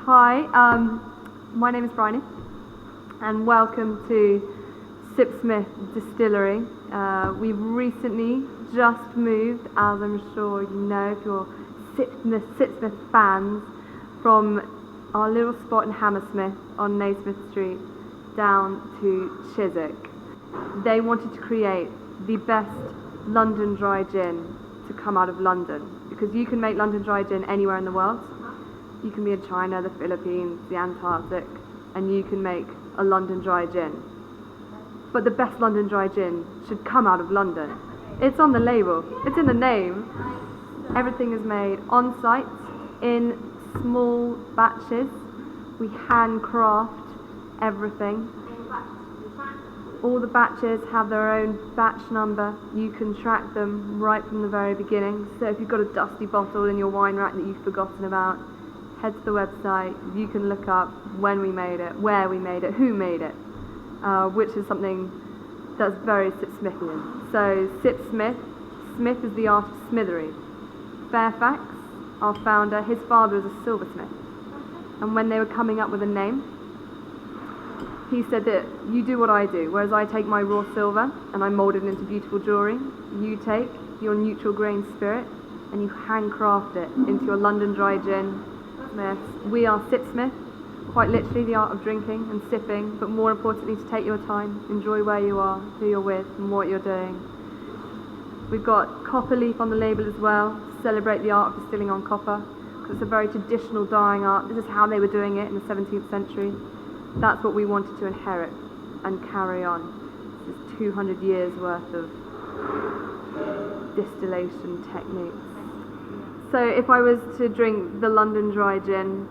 Hi, my name is Briony, and welcome to Sipsmith Distillery. We've recently just moved, as I'm sure you know if you're Sipsmith fans, from our little spot in Hammersmith on Naismith Street down to Chiswick. They wanted to create the best London dry gin to come out of London, because you can make London dry gin anywhere in the world. You can be in China, the Philippines, the Antarctic, and you can make a London dry gin. But the best London dry gin should come out of London. It's on the label, it's in the name. Everything is made on site in small batches. We handcraft everything. All the batches have their own batch number. You can track them right from the very beginning. So if you've got a dusty bottle in your wine rack that you've forgotten about, head to the website. You can look up when we made it, where we made it, who made it, which is something that's very Sipsmithian. So Sipsmith, Smith is the art of smithery. Fairfax, our founder, his father was a silversmith, and when they were coming up with a name, he said that you do what I do, whereas I take my raw silver and I mould it into beautiful jewellery. You take your neutral grain spirit and you handcraft it into your London dry gin. We are Sipsmith, quite literally the art of drinking and sipping, but more importantly to take your time, enjoy where you are, who you're with and what you're doing. We've got copper leaf on the label as well, to celebrate the art of distilling on copper, because it's a very traditional dyeing art. This is how they were doing it in the 17th century. That's what we wanted to inherit and carry on. This is 200 years worth of distillation techniques. So if I was to drink the London dry gin,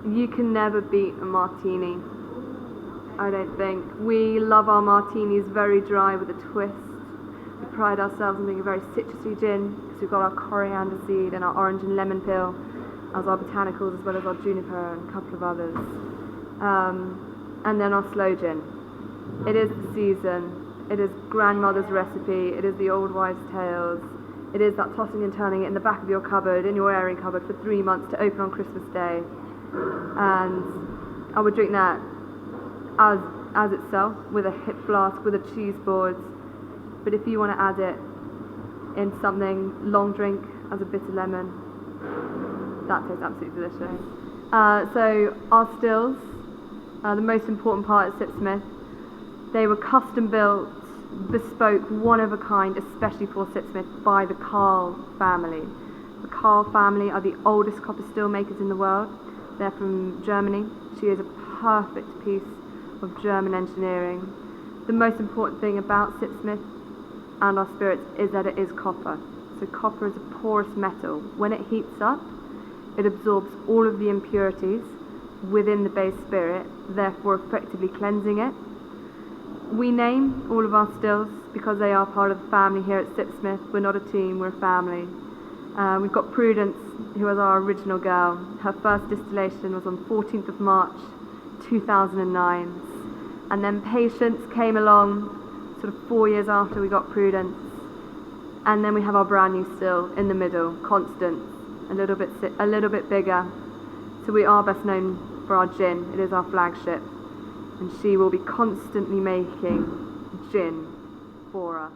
you can never beat a martini, I don't think. We love our martinis very dry with a twist. We pride ourselves on being a very citrusy gin, because we've got our coriander seed and our orange and lemon peel as our botanicals, as well as our juniper and a couple of others. And then our slow gin. It is the season, it is grandmother's recipe, it is the old wives' tales, it is that tossing and turning it in the back of your cupboard, in your airing cupboard for 3 months to open on Christmas Day. And I would drink that as itself, with a hip flask, with a cheese board. But if you want to add it in something long drink as a bitter lemon, that tastes absolutely delicious. So our stills, the most important part at Sipsmith, they were custom built, bespoke, one of a kind, especially for Sipsmith, by the Carl family. The Carl family are the oldest copper still makers in the world. They're from Germany. She is a perfect piece of German engineering. The most important thing about Sipsmith and our spirits is that it is copper. So copper is a porous metal. When it heats up, it absorbs all of the impurities within the base spirit, therefore effectively cleansing it. We name all of our stills because they are part of the family here at Sipsmith. We're not a team, we're a family. We've got Prudence, who was our original girl. Her first distillation was on 14th of March 2009. And then Patience came along sort of 4 years after we got Prudence. And then we have our brand new still in the middle, Constance, a little bit bigger. So we are best known for our gin. It is our flagship. And she will be constantly making gin for us.